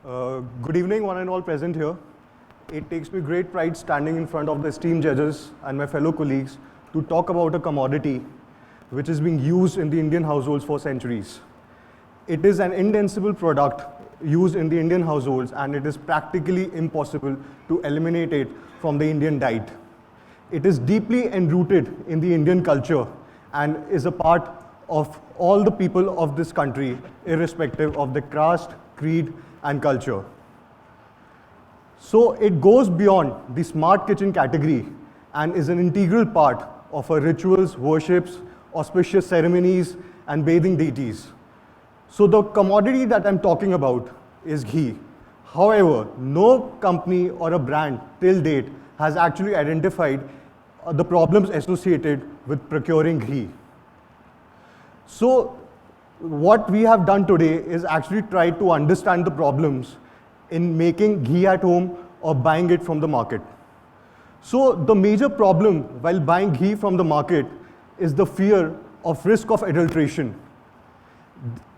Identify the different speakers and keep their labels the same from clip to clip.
Speaker 1: Good evening, one and all present here. It takes me great pride standing in front of the esteemed judges and my fellow colleagues to talk about a commodity which is being used in the Indian households for centuries. It is an indefensible product used in the Indian households, and it is practically impossible to eliminate it from the Indian diet. It is deeply enrooted in the Indian culture and is a part of all the people of this country, irrespective of the caste, creed, and culture. So it goes beyond the smart kitchen category and is an integral part of our rituals, worships, auspicious ceremonies, and bathing deities. So the commodity that I'm talking about is ghee. However, no company or a brand till date has actually identified the problems associated with procuring ghee. So what we have done today is actually try to understand the problems in making ghee at home or buying it from the market. So the major problem while buying ghee from the market is the fear of risk of adulteration.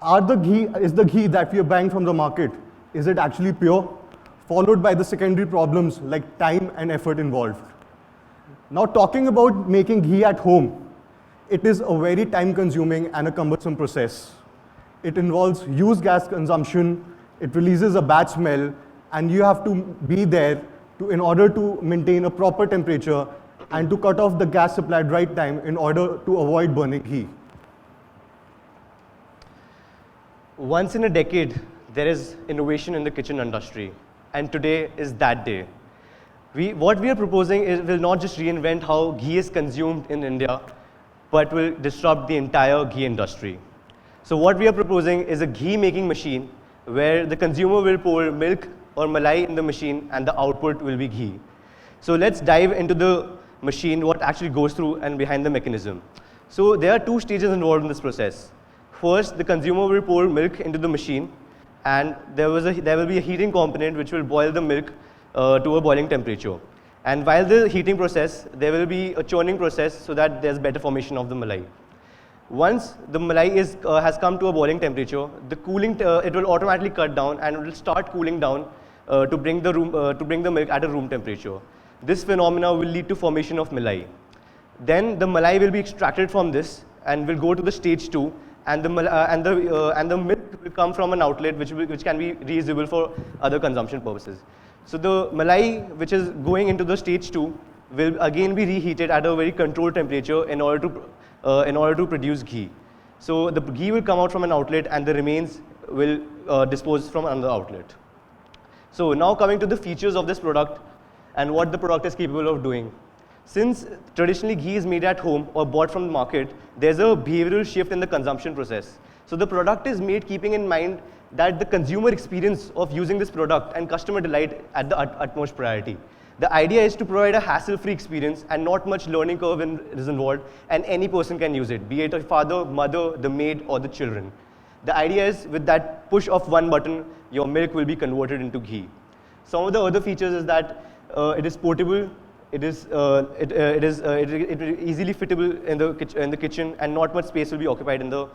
Speaker 1: Is the ghee that we are buying from the market, is it actually pure? Followed by the secondary problems like time and effort involved. Now talking about making ghee at home, it is a very time consuming and a cumbersome process. It involves used gas consumption, it releases a bad smell, and you have to be there in order to maintain a proper temperature and to cut off the gas supply at right time in order to avoid burning ghee.
Speaker 2: Once in a decade, there is innovation in the kitchen industry, and today is that day. What we are proposing will not just reinvent how ghee is consumed in India, but will disrupt the entire ghee industry. So what we are proposing is a ghee making machine where the consumer will pour milk or malai in the machine and the output will be ghee. So let's dive into the machine, what actually goes through and behind the mechanism. So there are two stages involved in this process. First, the consumer will pour milk into the machine, and there will be a heating component which will boil the milk to a boiling temperature. And while the heating process, there will be a churning process so that there's better formation of the malai. Once the malai has come to a boiling temperature, the cooling it will automatically cut down and it will start cooling down to bring the milk at a room temperature. This phenomena will lead to formation of malai. Then the malai will be extracted from this and will go to the stage 2, and the milk will come from an outlet which can be reusable for other consumption purposes. So the malai which is going into the stage 2 will again be reheated at a very controlled temperature in order to produce ghee. So the ghee will come out from an outlet and the remains will dispose from another outlet. So now coming to the features of this product and what the product is capable of doing. Since traditionally ghee is made at home or bought from the market, there's a behavioral shift in the consumption process. So the product is made keeping in mind that the consumer experience of using this product and customer delight at the utmost priority. The idea is to provide a hassle-free experience and not much learning curve is involved, and any person can use it, be it a father, mother, the maid, or the children. The idea is with that push of one button, your milk will be converted into ghee. Some of the other features is that it is portable, it is easily fittable in the kitchen, and not much space will be occupied in the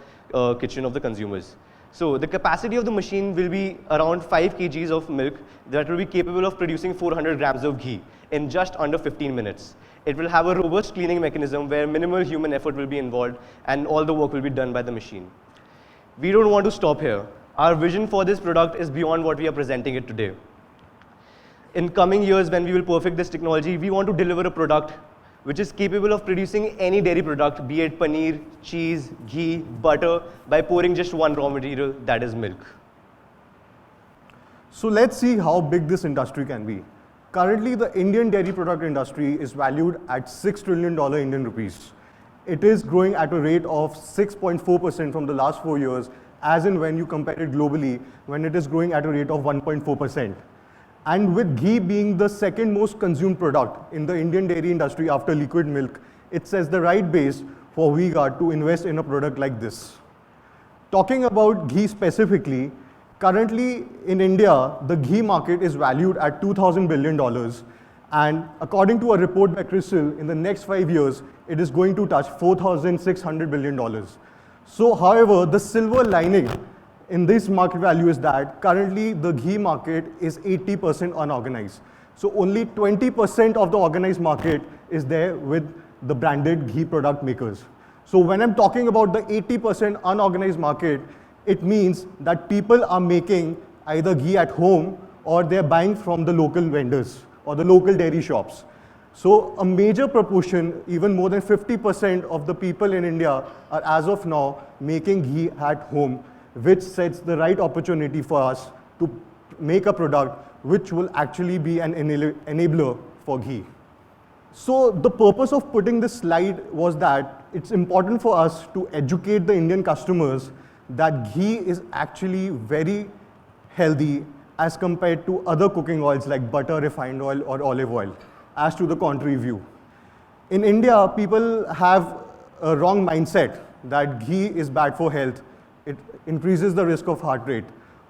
Speaker 2: kitchen of the consumers. So the capacity of the machine will be around 5 kgs of milk that will be capable of producing 400 grams of ghee in just under 15 minutes. It will have a robust cleaning mechanism where minimal human effort will be involved and all the work will be done by the machine. We don't want to stop here. Our vision for this product is beyond what we are presenting it today. In coming years, when we will perfect this technology, we want to deliver a product which is capable of producing any dairy product, be it paneer, cheese, ghee, butter, by pouring just one raw material, that is milk.
Speaker 1: So let's see how big this industry can be. Currently, the Indian dairy product industry is valued at $6 trillion Indian rupees. It is growing at a rate of 6.4% from the last 4 years, as in when you compare it globally, when it is growing at a rate of 1.4%. And with ghee being the second most consumed product in the Indian dairy industry after liquid milk, it sets the right base for V-Guard to invest in a product like this. Talking about ghee specifically, currently in India, the ghee market is valued at $2,000 billion. And according to a report by CRISIL, in the next 5 years, it is going to touch $4,600 billion. So, however, the silver lining in this market value is that currently the ghee market is 80% unorganized. So only 20% of the organized market is there with the branded ghee product makers. So when I'm talking about the 80% unorganized market, it means that people are making either ghee at home or they're buying from the local vendors or the local dairy shops. So a major proportion, even more than 50% of the people in India are as of now making ghee at home, which sets the right opportunity for us to make a product which will actually be an enabler for ghee. So the purpose of putting this slide was that it's important for us to educate the Indian customers that ghee is actually very healthy as compared to other cooking oils like butter, refined oil, or olive oil, as to the contrary view. In India, people have a wrong mindset that ghee is bad for health. It increases the risk of heart rate.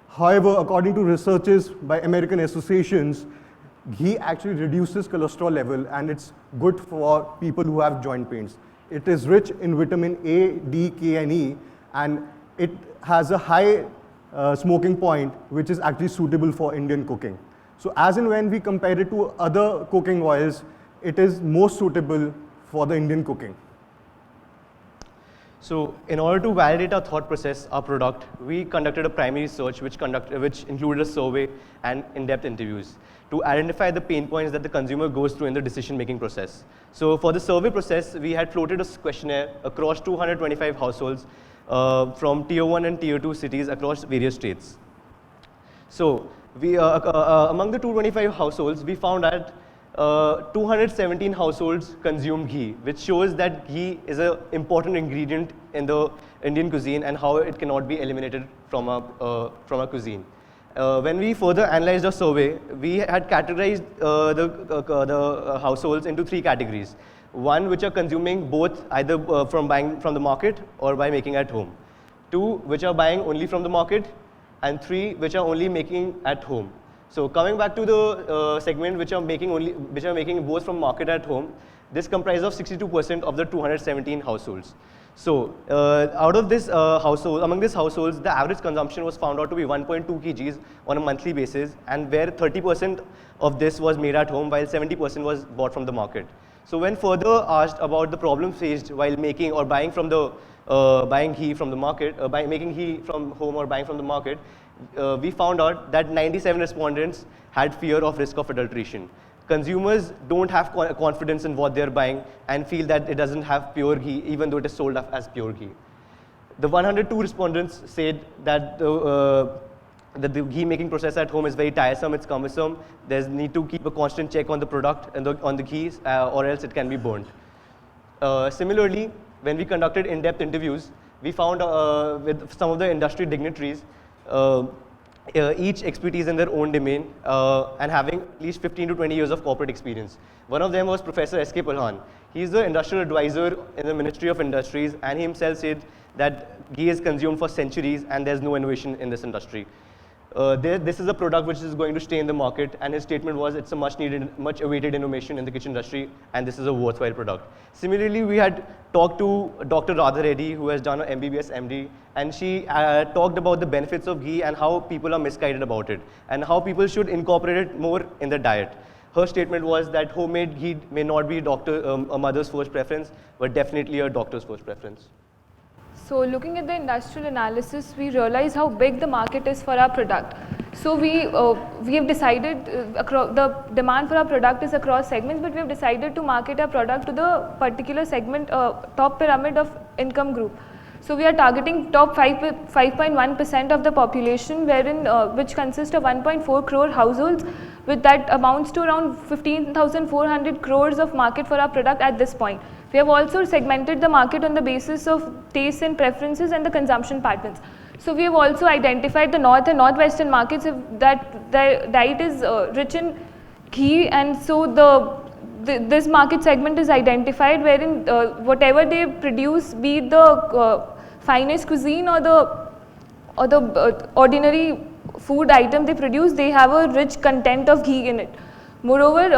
Speaker 1: However, according to researches by American associations, ghee actually reduces cholesterol level and it's good for people who have joint pains. It is rich in vitamin A, D, K, and E, and it has a high smoking point, which is actually suitable for Indian cooking. So as and when we compare it to other cooking oils, it is most suitable for the Indian cooking.
Speaker 2: So in order to validate our thought process, our product, we conducted a primary research which included a survey and in-depth interviews to identify the pain points that the consumer goes through in the decision-making process. So for the survey process, we had floated a questionnaire across 225 households from tier 1 and tier 2 cities across various states. So we, among the 225 households, we found that 217 households consume ghee, which shows that ghee is an important ingredient in the Indian cuisine and how it cannot be eliminated from our cuisine. When we further analyzed our survey, we had categorized the households into 3 categories. One, which are consuming both either from buying from the market or by making at home. 2, which are buying only from the market. And 3, which are only making at home. So coming back to the segment which are making both from market at home, this comprises of 62% of the 217 households. So out of this among these households, the average consumption was found out to be 1.2 kgs on a monthly basis, and where 30% of this was made at home, while 70% was bought from the market. So when further asked about the problem faced while making or buying from the buying ghee from the market, by making ghee from home or buying from the market, we found out that 97 respondents had fear of risk of adulteration. Consumers don't have confidence in what they're buying and feel that it doesn't have pure ghee, even though it is sold as pure ghee. The 102 respondents said that the ghee making process at home is very tiresome, it's cumbersome. There's need to keep a constant check on the product and on the ghee, or else it can be burnt. Similarly, when we conducted in-depth interviews, we found with some of the industry dignitaries, each expertise in their own domain and having at least 15 to 20 years of corporate experience. One of them was Professor S.K. Palhan. He is the industrial advisor in the Ministry of Industries, and he himself said that ghee is consumed for centuries and there's no innovation in this industry. This is a product which is going to stay in the market, and his statement was it's a much needed, much awaited innovation in the kitchen industry, and this is a worthwhile product. Similarly, we had talked to Dr. Radha Reddy, who has done an MBBS MD, and she talked about the benefits of ghee and how people are misguided about it, and how people should incorporate it more in their diet. Her statement was that homemade ghee may not be a mother's first preference, but definitely a doctor's first preference.
Speaker 3: So looking at the industrial analysis, we realize how big the market is for our product. So we have decided, the demand for our product is across segments, but we have decided to market our product to the particular segment, top pyramid of income group. So we are targeting top 5.1% of the population, wherein which consists of 1.4 crore households, with that amounts to around 15,400 crores of market for our product at this point. We have also segmented the market on the basis of tastes and preferences and the consumption patterns. So we have also identified the north and northwestern markets that the diet is rich in ghee, and so this market segment is identified wherein whatever they produce, be it the finest cuisine or the ordinary food item they produce, they have a rich content of ghee in it. Moreover,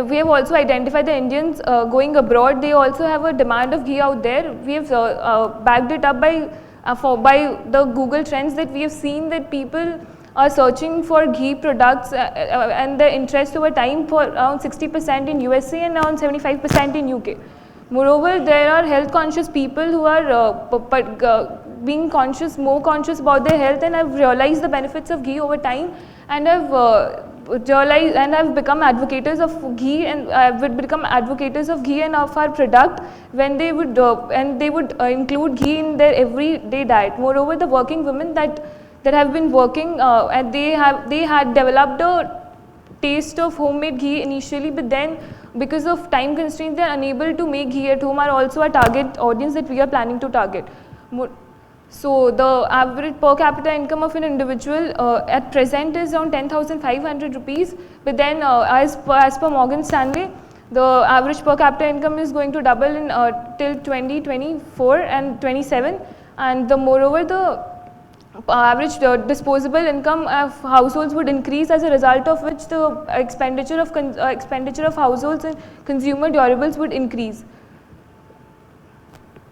Speaker 3: we have also identified the Indians going abroad, they also have a demand of ghee out there. We have backed it up by by the Google Trends that we have seen that people are searching for ghee products and the interest over time for around 60% in USA and around 75% in UK. Moreover, there are health conscious people who are being more conscious about their health and have realized the benefits of ghee over time and have realized and have become advocates of ghee and would become advocates of ghee and of our product when they would include ghee in their everyday diet. Moreover, the working women that have been working and they had developed a taste of homemade ghee initially, but then because of time constraints they are unable to make ghee at home are also a target audience that we are planning to target. So the average per capita income of an individual at present is around 10,500 rupees, but then as per Morgan Stanley, the average per capita income is going to double in till 2024 and 27, and moreover the average disposable income of households would increase, as a result of which the expenditure of households and consumer durables would increase.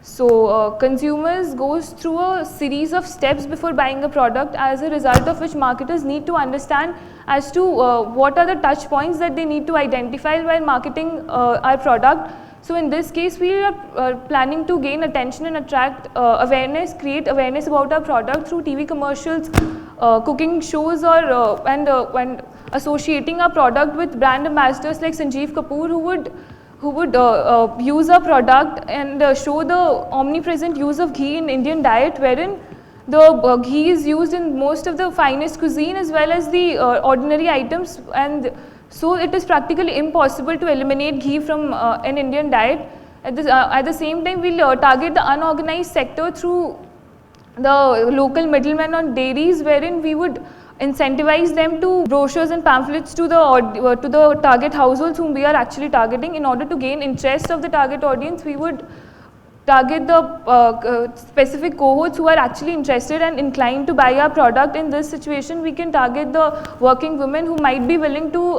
Speaker 3: So consumers goes through a series of steps before buying a product, as a result of which marketers need to understand as to what are the touch points that they need to identify while marketing our product. So in this case, we are planning to gain attention and attract awareness, create awareness about our product through TV commercials, cooking shows, or and associating our product with brand ambassadors like Sanjeev Kapoor, who would use our product and show the omnipresent use of ghee in Indian diet, wherein the ghee is used in most of the finest cuisine as well as the ordinary items, and so it is practically impossible to eliminate ghee from an Indian diet. At the same time, we will target the unorganized sector through the local middlemen on dairies, wherein we would incentivize them to brochures and pamphlets to the target households whom we are actually targeting. In order to gain interest of the target audience, we would target the specific cohorts who are actually interested and inclined to buy our product. In this situation, we can target the working women who might be willing to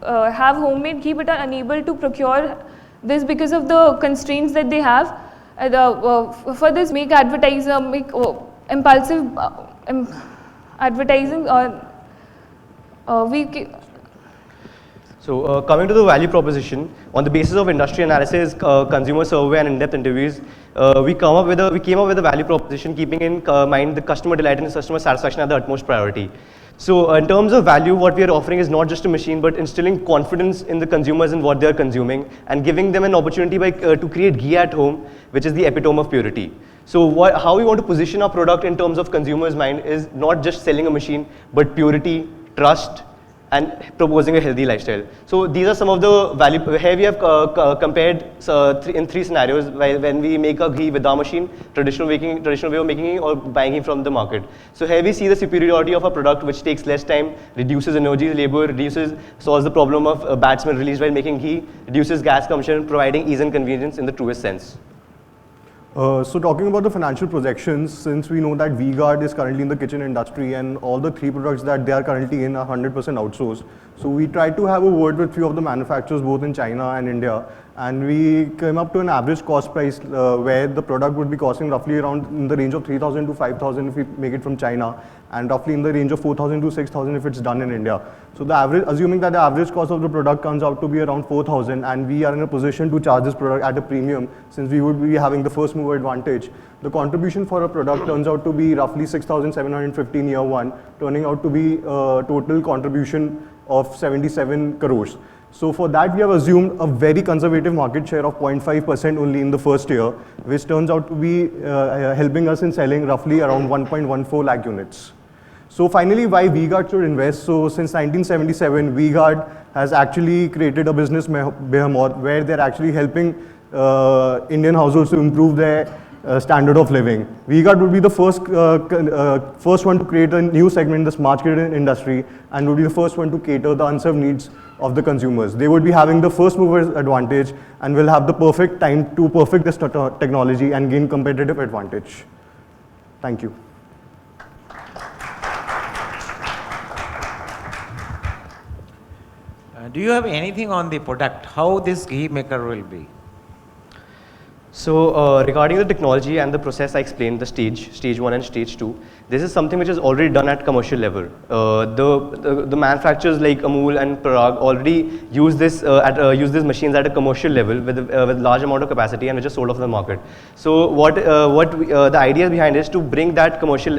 Speaker 3: have homemade ghee but are unable to procure this because of the constraints that they have. For this, make impulsive advertising.
Speaker 2: So coming to the value proposition, on the basis of industry analysis, consumer survey and in-depth interviews, we came up with a value proposition keeping in mind the customer delight and customer satisfaction are the utmost priority. So in terms of value, what we are offering is not just a machine, but instilling confidence in the consumers in what they are consuming and giving them an opportunity to create ghee at home, which is the epitome of purity. So how we want to position our product in terms of consumers' mind is not just selling a machine, but purity, trust, and proposing a healthy lifestyle. So these are some of the value. Here we have compared in three scenarios when we make a ghee with our machine, traditional way of making ghee, or buying ghee from the market. So here we see the superiority of a product which takes less time, reduces energy, labor, solves the problem of bad smell released while making ghee, reduces gas consumption, providing ease and convenience in the truest sense.
Speaker 1: So talking about the financial projections, since we know that V-Guard is currently in the kitchen industry and all the three products that they are currently in are 100% outsourced. So we tried to have a word with few of the manufacturers both in China and India, and we came up to an average cost price where the product would be costing roughly around in the range of 3,000 to 5,000 if we make it from China, and roughly in the range of 4,000 to 6,000 if it's done in India. So the average, assuming that the average cost of the product comes out to be around 4,000, and we are in a position to charge this product at a premium since we would be having the first mover advantage, the contribution for a product turns out to be roughly 6,750 in year one, turning out to be a total contribution of 77 crores. So for that, we have assumed a very conservative market share of 0.5% only in the first year, which turns out to be helping us in selling roughly around 1.14 lakh units. So finally, why V-Guard should invest? So since 1977, V-Guard has actually created a business behemoth where they're actually helping Indian households to improve their standard of living. V-Guard would be the first one to create a new segment in the smart kitchen industry and would be the first one to cater the unserved needs of the consumers. They would be having the first mover advantage and will have the perfect time to perfect this technology and gain competitive advantage. Thank you.
Speaker 4: Do you have anything on the product, how this ghee maker will be?
Speaker 2: So regarding the technology and the process, I explained the stage 1 and stage 2. This is something which is already done at commercial level. The manufacturers like Amul and Parag already use this use these machines at a commercial level with large amount of capacity and which is sold off the market. So the idea behind it is to bring that commercial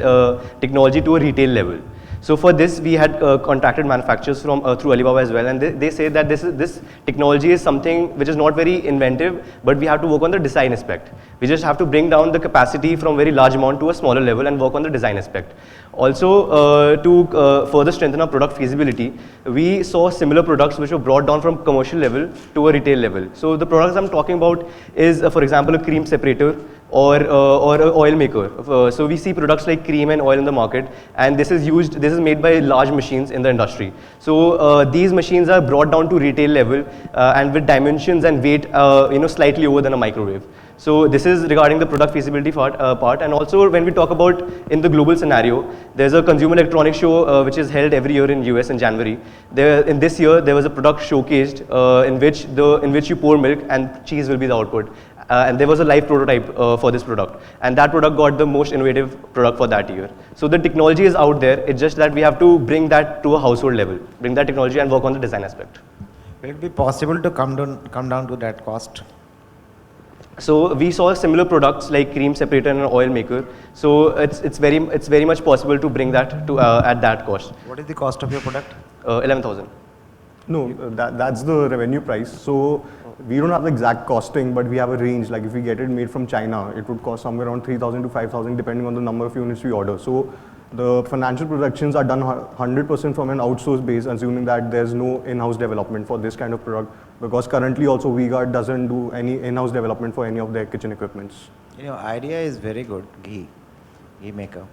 Speaker 2: technology to a retail level. So for this, we had contracted manufacturers from through Alibaba as well, and they say that this technology is something which is not very inventive, but we have to work on the design aspect. We just have to bring down the capacity from very large amount to a smaller level and work on the design aspect. Also, to further strengthen our product feasibility, we saw similar products which were brought down from commercial level to a retail level. So the products I'm talking about is, for example, a cream separator, or an oil maker. So we see products like cream and oil in the market, and this is made by large machines in the industry. So these machines are brought down to retail level and with dimensions and weight slightly lower than a microwave. So this is regarding the product feasibility part, and also when we talk about in the global scenario, there's a consumer electronics show which is held every year in US in January. In this year there was a product showcased in which you pour milk and cheese will be the output. And there was a live prototype for this product, and that product got the most innovative product for that year. So the technology is out there, it's just that we have to bring that to a household level, bring that technology and work on the design aspect.
Speaker 4: Will it be possible to come down to that cost?
Speaker 2: So we saw similar products like cream separator and an oil maker. So it's very much possible to bring that to at that cost.
Speaker 4: What is the cost of your product?
Speaker 2: 11,000.
Speaker 1: No, that's the revenue price. So we don't have the exact costing, but we have a range. Like if we get it made from China, it would cost somewhere around 3,000 to 5,000 depending on the number of units we order. So the financial projections are done 100% from an outsourced base, assuming that there's no in-house development for this kind of product, because currently also V-Guard doesn't do any in-house development for any of their kitchen equipments.
Speaker 4: Idea is very good, ghee maker.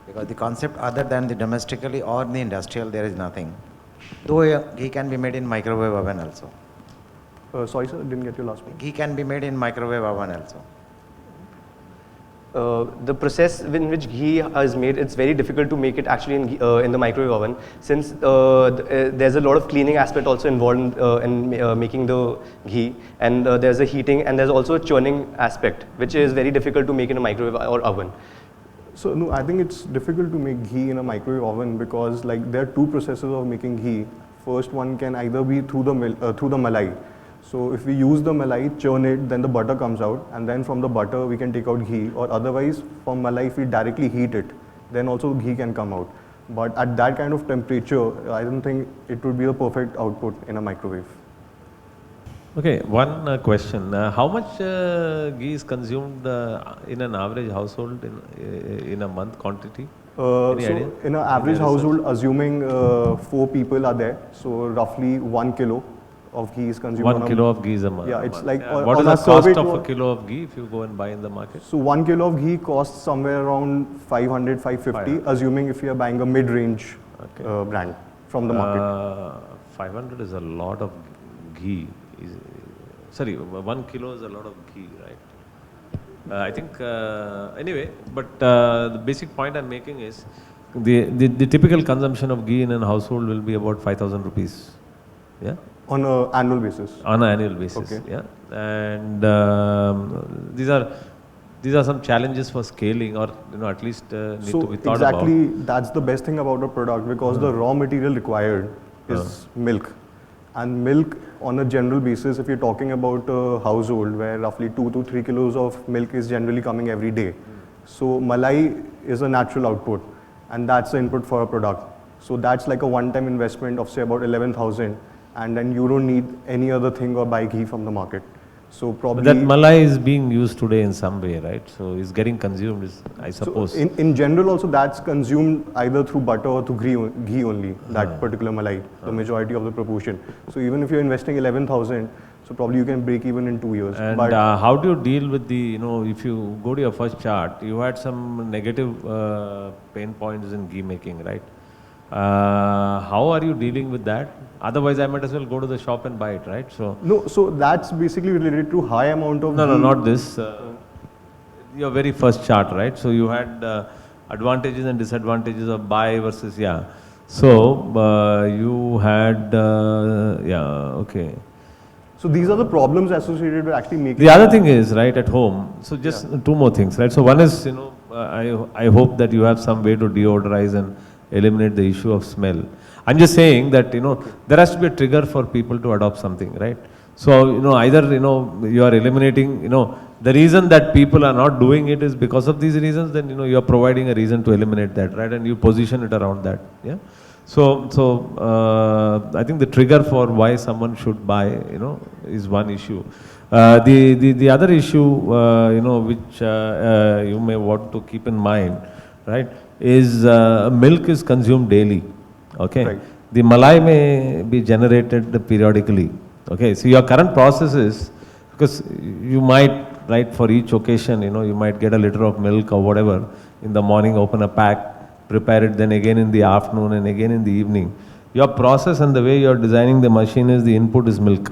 Speaker 4: Because the concept other than the domestically or the industrial, there is nothing. Though ghee can be made in microwave oven also.
Speaker 1: Sorry sir, didn't get your last one.
Speaker 4: Ghee can be made in microwave oven also.
Speaker 2: The process in which ghee is made, it's very difficult to make it actually in the microwave oven, since there's a lot of cleaning aspect also involved in making the ghee, and there's a heating and there's also a churning aspect, which is very difficult to make in a microwave or oven.
Speaker 1: So no, I think it's difficult to make ghee in a microwave oven because like there are two processes of making ghee. First one can either be through the malai. So if we use the malai, churn it, then the butter comes out, and then from the butter we can take out ghee, or otherwise from malai if we directly heat it, then also ghee can come out. But at that kind of temperature, I don't think it would be the perfect output in a microwave.
Speaker 5: Okay, one question. How much ghee is consumed in an average household in a month quantity?
Speaker 1: So
Speaker 5: idea?
Speaker 1: in an average household, assuming 4 people are there, so roughly 1 kilo of ghee is consumed.
Speaker 5: 1 kilo of ghee is a month.
Speaker 1: Yeah, it's like
Speaker 5: what is the cost of a kilo of ghee if you go and buy in the market?
Speaker 1: So 1 kilo of ghee costs somewhere around 500, 550, assuming if you are buying a mid-range brand from the market.
Speaker 5: 500 is a lot of ghee. Sorry, 1 kilo is a lot of ghee, right? I think, anyway, but the basic point I'm making is the typical consumption of ghee in a household will be about 5,000 rupees. Yeah?
Speaker 1: On an annual basis.
Speaker 5: On an annual basis,
Speaker 1: okay.
Speaker 5: Yeah. And these are some challenges for scaling, or at least need to be thought about.
Speaker 1: Exactly, that's the best thing about a product, because the raw material required is milk. And milk on a general basis, if you're talking about a household where roughly 2 to 3 kilos of milk is generally coming every day. So malai is a natural output, and that's the input for a product. So that's like a one-time investment of say about 11,000, and then you don't need any other thing or buy ghee from the market. So probably
Speaker 5: that malai is being used today in some way, right? So it's getting consumed, I suppose.
Speaker 1: So in general also that's consumed either through butter or through ghee only, that particular malai, the majority of the proportion. So even if you're investing 11,000, so probably you can break even in 2 years.
Speaker 5: And
Speaker 1: but
Speaker 5: how do you deal with the, if you go to your first chart, you had some negative pain points in ghee making, right? How are you dealing with that? Otherwise, I might as well go to the shop and buy it, right? So
Speaker 1: no, so that's basically related to high amount of
Speaker 5: no,
Speaker 1: ghee.
Speaker 5: not this. Your very first chart, right? So you had advantages and disadvantages of buy versus So you had okay.
Speaker 1: So these are the problems associated with actually making.
Speaker 5: The other thing is, right, at home, so just two more things, right? So one is, I hope that you have some way to deodorize and eliminate the issue of smell. I'm just saying that, there has to be a trigger for people to adopt something, right? So, either, you are eliminating, the reason that people are not doing it is because of these reasons, then, you are providing a reason to eliminate that, right? And you position it around that, yeah? So, I think the trigger for why someone should buy, is one issue. The other issue, which you may want to keep in mind, right, is milk is consumed daily, okay?
Speaker 1: Right.
Speaker 5: The malai may be generated periodically, okay? So your current process is, because you might, right, for each occasion, you might get a liter of milk or whatever, in the morning open a pack, prepare it, then again in the afternoon and again in the evening. Your process and the way you're designing the machine is the input is milk.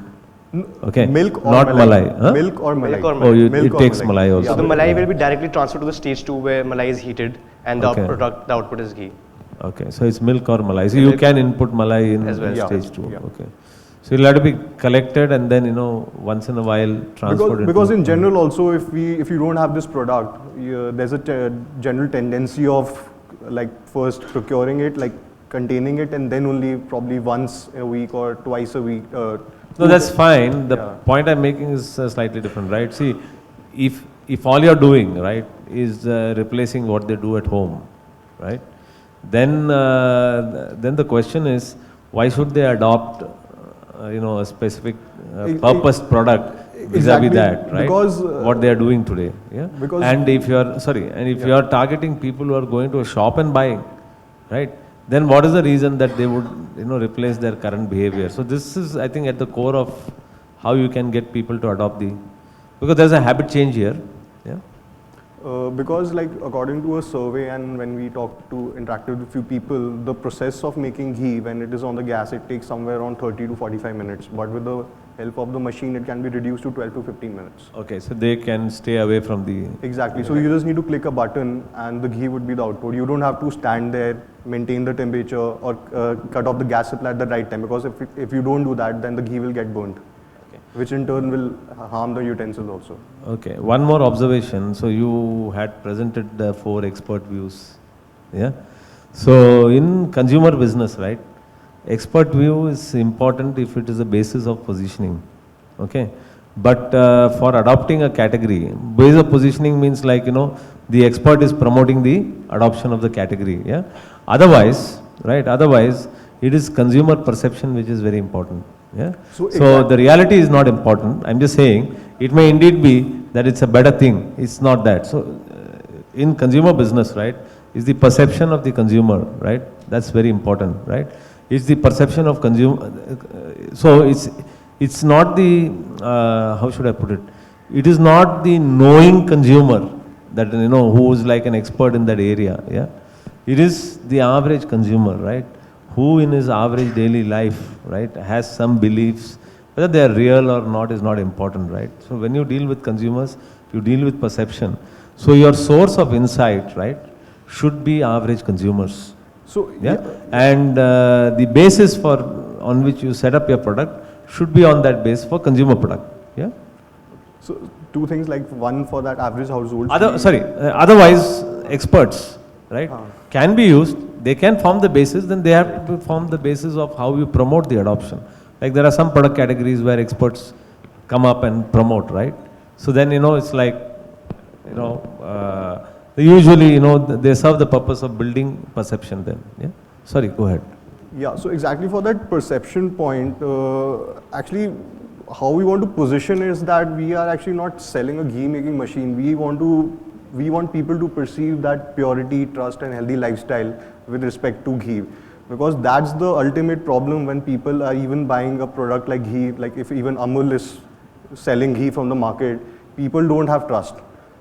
Speaker 5: Okay.
Speaker 1: Milk or
Speaker 5: not
Speaker 1: malai.
Speaker 5: malai. Huh?
Speaker 1: Milk or malai.
Speaker 2: Milk or
Speaker 5: Oh,
Speaker 2: malai.
Speaker 5: it takes malai also.
Speaker 2: So the malai will be directly transferred to the stage 2 where malai is heated and the
Speaker 5: Okay.
Speaker 2: the output is ghee.
Speaker 5: Okay, so it's milk or malai. So you can input malai in
Speaker 2: As well.
Speaker 5: stage 2.
Speaker 1: Yeah.
Speaker 5: Okay. So it'll have to be collected and then, once in a while transferred.
Speaker 1: Because in general also, if you don't have this product, there's a general tendency of like first procuring it, like containing it, and then only probably once a week or twice a week.
Speaker 5: No, that's fine. The
Speaker 1: Yeah.
Speaker 5: point I'm making is slightly different, right? See, if all you're doing, right, is replacing what they do at home, right, then the question is, why should they adopt, a specific purposed product vis-a-vis
Speaker 1: Exactly,
Speaker 5: that, right?
Speaker 1: because,
Speaker 5: what they are doing today, yeah.
Speaker 1: because-
Speaker 5: and if you are targeting people who are going to a shop and buying, right, then what is the reason that they would, replace their current behavior? So this is, I think, at the core of how you can get people to adopt because there's a habit change here, yeah.
Speaker 1: Because like according to a survey and when we interacted with few people, the process of making ghee when it is on the gas, it takes somewhere around 30 to 45 minutes. But with the help of the machine, it can be reduced to 12 to 15 minutes.
Speaker 5: Okay, so they can stay away from the.
Speaker 1: Exactly. So you just need to click a button and the ghee would be the output. You don't have to stand there, maintain the temperature or cut off the gas supply at the right time, because if you don't do that, then the ghee will get burnt, which in turn will harm the utensils also.
Speaker 5: Okay, one more observation. So you had presented the 4 expert views, yeah. So in consumer business, right, expert view is important if it is a basis of positioning, okay. But for adopting a category, base of positioning means like, the expert is promoting the adoption of the category, yeah. Otherwise, right, it is consumer perception which is very important, yeah.
Speaker 1: So
Speaker 5: So the reality is not important. I'm just saying it may indeed be that it's a better thing. It's not that. So in consumer business, right, is the perception of the consumer, right? That's very important, right? It's the perception of consumer. So it's not the how should I put it? It is not the knowing consumer that who is like an expert in that area, yeah. It is the average consumer, right? Who in his average daily life, right, has some beliefs. Whether they are real or not is not important, right? So when you deal with consumers, you deal with perception. So your source of insight, right, should be average consumers.
Speaker 1: So
Speaker 5: Yeah. And the basis on which you set up your product should be on that base for consumer product. Yeah.
Speaker 1: So two things, like one for that average household.
Speaker 5: Otherwise, experts, right, can be used. They can form the basis. Then they have to form the basis of how you promote the adoption. Like there are some product categories where experts come up and promote, right? So then it's like, usually they serve the purpose of building perception. Then, yeah. Sorry, go ahead.
Speaker 1: Yeah, so exactly for that perception point, actually how we want to position is that we are actually not selling a ghee making machine. We want people to perceive that purity, trust and healthy lifestyle with respect to ghee. Because that's the ultimate problem when people are even buying a product like ghee, like if even Amul is selling ghee from the market, people don't have trust.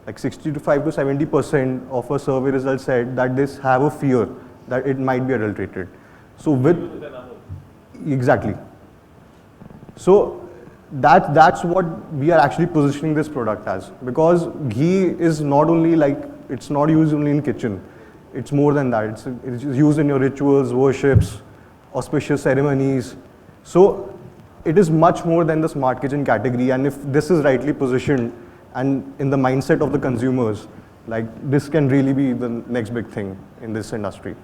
Speaker 1: Like 65 to 70% of a survey result said that they have a fear that it might be adulterated. So exactly. So that's what we are actually positioning this product as, because ghee is not only like, it's not used only in kitchen. It's more than that. It's used in your rituals, worships, auspicious ceremonies. So it is much more than the smart kitchen category, and if this is rightly positioned and in the mindset of the consumers, like this can really be the next big thing in this industry.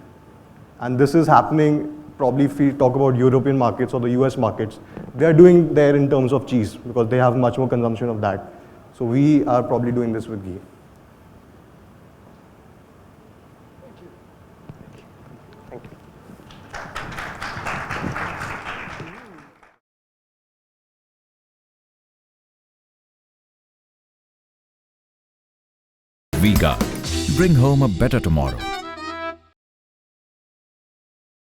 Speaker 1: And this is happening probably if we talk about European markets or the US markets, they are doing there in terms of cheese because they have much more consumption of that. So we are probably doing this with ghee.
Speaker 6: Viga. Bring home a better tomorrow.